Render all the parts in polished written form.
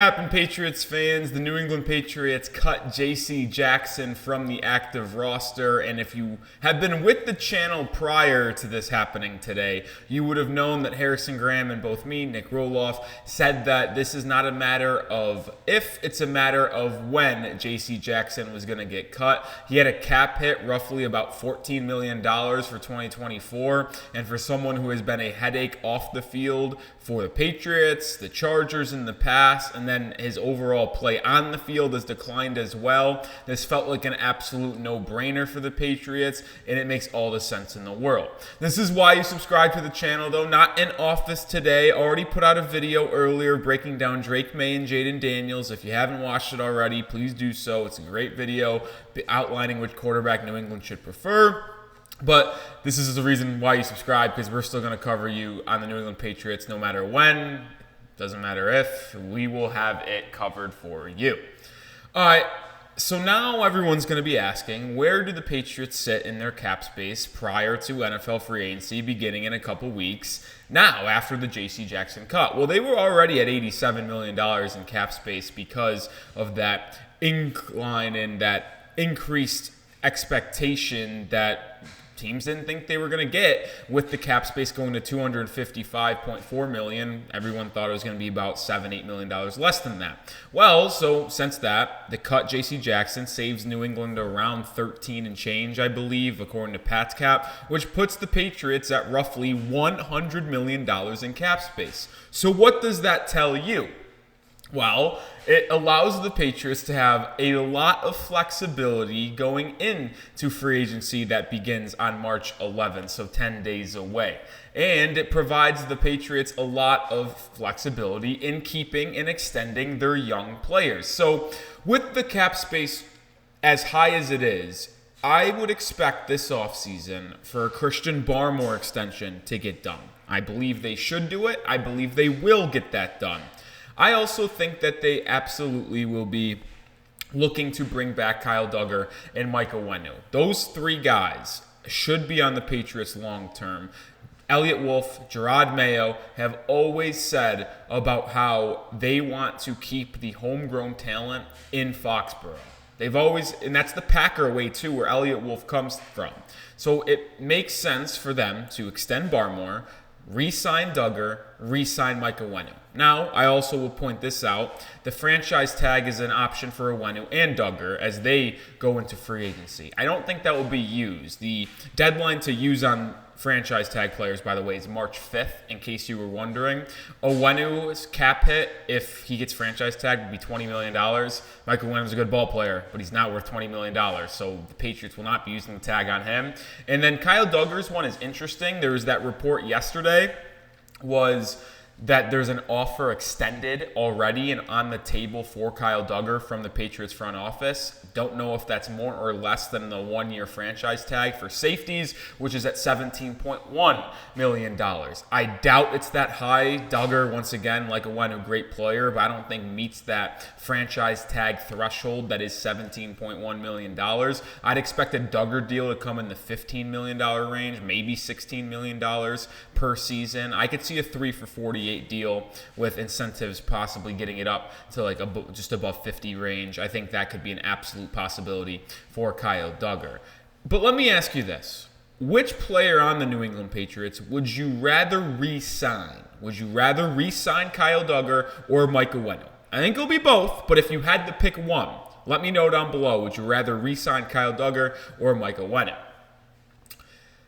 Happened, Patriots fans? The New England Patriots cut J.C. Jackson from the active roster, and if you have been with the channel prior to this happening today, you would have known that Harrison Graham and both me, Nic Rohloff, said that this is not a matter of if, it's a matter of when J.C. Jackson was going to get cut. He had a cap hit roughly about $14 million for 2024, and for someone who has been a headache off the field for the Patriots, the Chargers in the past, and then his overall play on the field has declined as well. This felt like an absolute no-brainer for the Patriots, and it makes all the sense in the world. This is why you subscribe to the channel, though. Not in office today. Already put out a video earlier breaking down Drake May and Jaden Daniels. If you haven't watched it already, please do so. It's a great video outlining which quarterback New England should prefer. But this is the reason why you subscribe, because we're still going to cover you on the New England Patriots no matter when. Doesn't matter if. We will have it covered for you. All right. So now everyone's going to be asking, where do the Patriots sit in their cap space prior to NFL free agency beginning in a couple weeks now after the J.C. Jackson cut? Well, they were already at $87 million in cap space because of that incline and that increased expectation that teams didn't think they were going to get with the cap space going to $255.4 million. Everyone thought it was going to be about $7-8 million less than that. Well, so since that, the cut J.C. Jackson saves New England around 13 and change, I believe, according to Pat's Cap, which puts the Patriots at roughly $100 million in cap space. So what does that tell you? Well, it allows the Patriots to have a lot of flexibility going into free agency that begins on March 11th, so 10 days away. And it provides the Patriots a lot of flexibility in keeping and extending their young players. So with the cap space as high as it is, I would expect this offseason for a Christian Barmore extension to get done. I believe they should do it. I believe they will get that done. I also think that they absolutely will be looking to bring back Kyle Duggar and Mike Onwenu. Those three guys should be on the Patriots long term. Eliot Wolf, Jerod, Mayo have always said about how they want to keep the homegrown talent in Foxborough. They've always, and that's the Packer way too, where Eliot Wolf comes from. So it makes sense for them to extend Barmore, re-sign Duggar, re-sign Mike Onwenu. Now, I also will point this out. The franchise tag is an option for Onwenu and Duggar as they go into free agency. I don't think that will be used. The deadline to use on franchise tag players, by the way, is March 5th, in case you were wondering. Onwenu's cap hit, if he gets franchise tagged, would be $20 million. Michael Onwenu's a good ball player, but he's not worth $20 million, so the Patriots will not be using the tag on him. And then Kyle Duggar's one is interesting. There was that report yesterday was that there's an offer extended already and on the table for Kyle Duggar from the Patriots front office. Don't know if that's more or less than the one-year franchise tag for safeties, which is at $17.1 million. I doubt it's that high. Duggar, once again, like a great player, but I don't think meets that franchise tag threshold that is $17.1 million. I'd expect a Duggar deal to come in the $15 million range, maybe $16 million per season. I could see a 3 for 48 deal with incentives possibly getting it up to like just above 50 range. I think that could be an absolute possibility for Kyle Duggar. But let me ask you this. Which player on the New England Patriots would you rather re-sign? Would you rather re-sign Kyle Duggar or Mike Onwenu? I think it'll be both, but if you had to pick one, let me know down below. Would you rather re-sign Kyle Duggar or Mike Onwenu?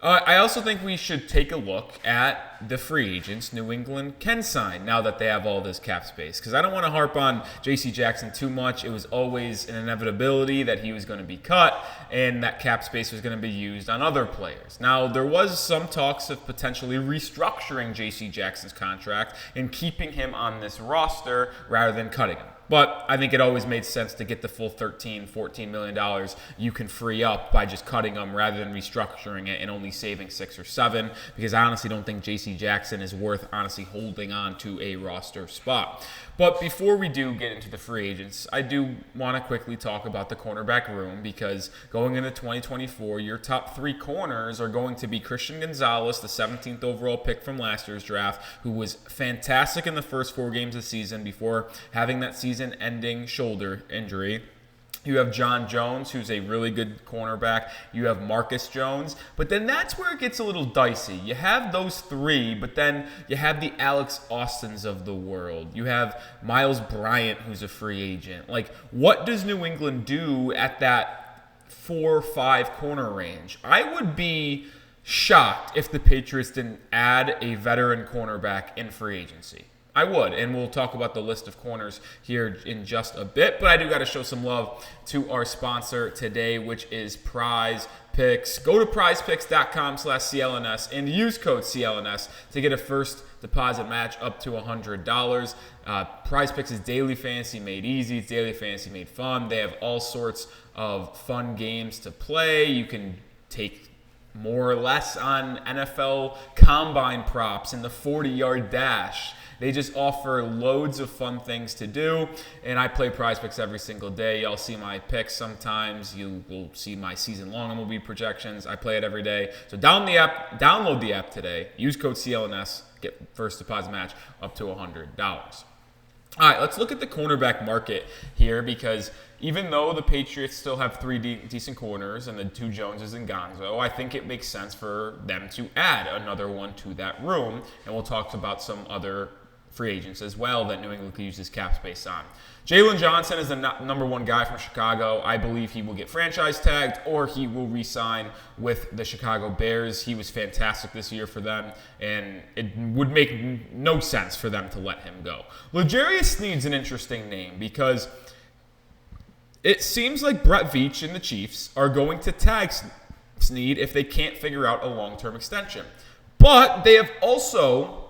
I also think we should take a look at the free agents New England can sign now that they have all this cap space. Because I don't want to harp on J.C. Jackson too much. It was always an inevitability that he was going to be cut and that cap space was going to be used on other players. Now, there was some talks of potentially restructuring J.C. Jackson's contract and keeping him on this roster rather than cutting him. But I think it always made sense to get the full $13-14 million you can free up by just cutting them rather than restructuring it and only saving 6 or 7, because I honestly don't think J.C. Jackson is worth honestly holding on to a roster spot. But before we do get into the free agents, I do want to quickly talk about the cornerback room, because going into 2024, your top 3 corners are going to be Christian Gonzalez, the 17th overall pick from last year's draft, who was fantastic in the first 4 games of the season before having that season-ending shoulder injury. You have Jon Jones, who's a really good cornerback. You have Marcus Jones. But then that's where it gets a little dicey. You have those 3, but then you have the Alex Austins of the world. You have Miles Bryant, who's a free agent. Like, what does New England do at that 4-5 corner range? I would be shocked if the Patriots didn't add a veteran cornerback in free agency. I would, and we'll talk about the list of corners here in just a bit, but I do got to show some love to our sponsor today, which is Prize Picks. Go to prizepicks.com/CLNS and use code CLNS to get a first deposit match up to $100. Prize Picks is daily fantasy made easy. It's daily fantasy made fun. They have all sorts of fun games to play. You can take more or less on NFL combine props and the 40-yard dash. They just offer loads of fun things to do, and I play Prize Picks every single day. Y'all see my picks sometimes. You will see my season-long MLB projections. I play it every day. So download the app today. Use code CLNS. Get first deposit match up to $100. All right, let's look at the cornerback market here, because even though the Patriots still have 3 decent corners and the 2 Joneses and Gonzo, I think it makes sense for them to add another one to that room, and we'll talk about some other free agents as well that New England could use this cap space on. Jalen Johnson is the number 1 guy from Chicago. I believe he will get franchise tagged or he will re-sign with the Chicago Bears. He was fantastic this year for them, and it would make no sense for them to let him go. L'Jarius Sneed's an interesting name, because it seems like Brett Veach and the Chiefs are going to tag Sneed if they can't figure out a long-term extension. But they have also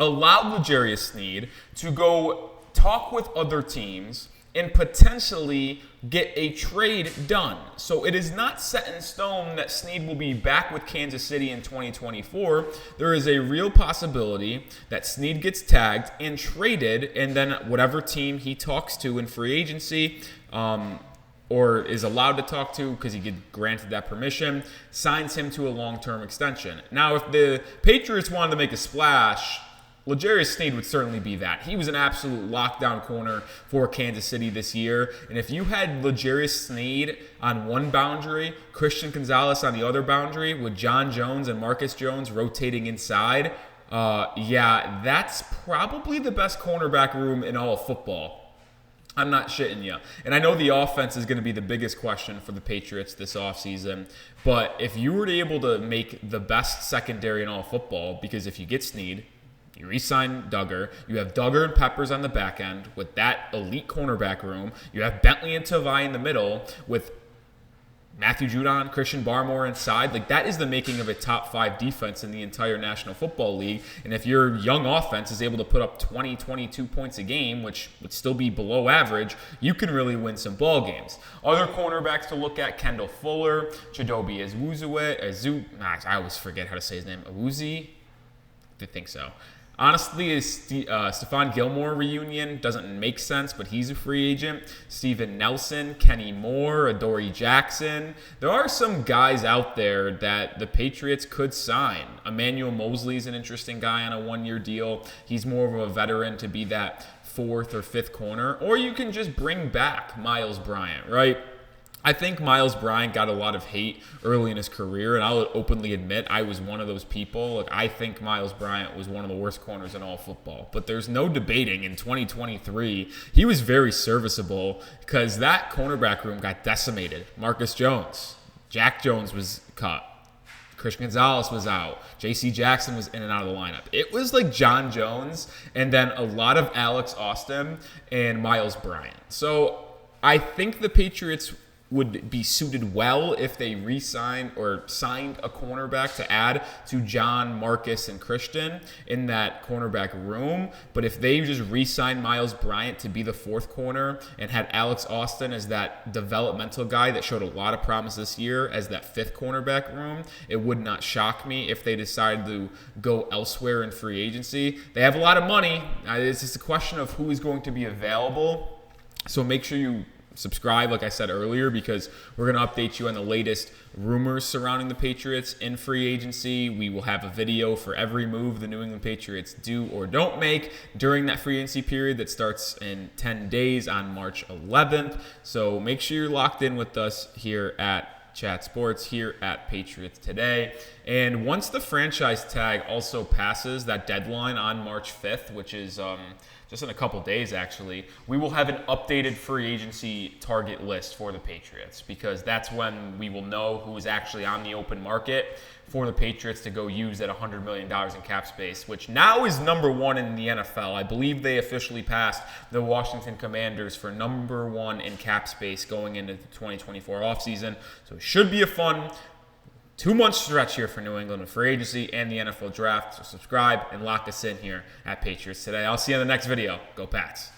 allowed L'Jarius Sneed to go talk with other teams and potentially get a trade done. So it is not set in stone that Sneed will be back with Kansas City in 2024. There is a real possibility that Sneed gets tagged and traded, and then whatever team he talks to in free agency, or is allowed to talk to because he get granted that permission, signs him to a long-term extension. Now, if the Patriots wanted to make a splash, L'Jarius Sneed would certainly be that. He was an absolute lockdown corner for Kansas City this year. And if you had L'Jarius Sneed on one boundary, Christian Gonzalez on the other boundary, with Jon Jones and Marcus Jones rotating inside, that's probably the best cornerback room in all of football. I'm not shitting you. And I know the offense is going to be the biggest question for the Patriots this offseason. But if you were able to make the best secondary in all of football, because if you get Sneed, you re-sign Duggar. You have Duggar and Peppers on the back end with that elite cornerback room. You have Bentley and Tavai in the middle with Matthew Judon, Christian Barmore inside. Like, that is the making of a top 5 defense in the entire National Football League. And if your young offense is able to put up 20, 22 points a game, which would still be below average, you can really win some ball games. Other cornerbacks to look at: Kendall Fuller, Chidobe I always forget how to say his name. Awuzie? I think so. Honestly, Stephon Gilmore reunion doesn't make sense, but he's a free agent. Steven Nelson, Kenny Moore, Adoree Jackson. There are some guys out there that the Patriots could sign. Emmanuel Mosley's an interesting guy on a 1-year deal. He's more of a veteran to be that 4th or 5th corner. Or you can just bring back Miles Bryant, right? I think Miles Bryant got a lot of hate early in his career, and I'll openly admit I was one of those people. Like, I think Miles Bryant was one of the worst corners in all football. But there's no debating in 2023, he was very serviceable because that cornerback room got decimated. Marcus Jones, Jack Jones was cut. Christian Gonzalez was out. J.C. Jackson was in and out of the lineup. It was like Jon Jones and then a lot of Alex Austin and Miles Bryant. So I think the Patriots would be suited well if they re-signed or signed a cornerback to add to John, Marcus, and Christian in that cornerback room. But if they just re-signed Miles Bryant to be the fourth corner and had Alex Austin as that developmental guy that showed a lot of promise this year as that fifth cornerback room, it would not shock me if they decided to go elsewhere in free agency. They have a lot of money. It's just a question of who is going to be available. So make sure you subscribe, like I said earlier, because we're going to update you on the latest rumors surrounding the Patriots in free agency. We will have a video for every move the New England Patriots do or don't make during that free agency period that starts in 10 days on March 11th. So make sure you're locked in with us here at Chat Sports, here at Patriots Today. And once the franchise tag also passes that deadline on March 5th, which is just in a couple days actually, we will have an updated free agency target list for the Patriots, because that's when we will know who is actually on the open market for the Patriots to go use that $100 million in cap space, which now is number one in the NFL. I believe they officially passed the Washington Commanders for number one in cap space going into the 2024 offseason. So it should be a fun 2-month stretch here for New England with free agency and the NFL draft. So subscribe and lock us in here at Patriots Today. I'll see you in the next video. Go Pats.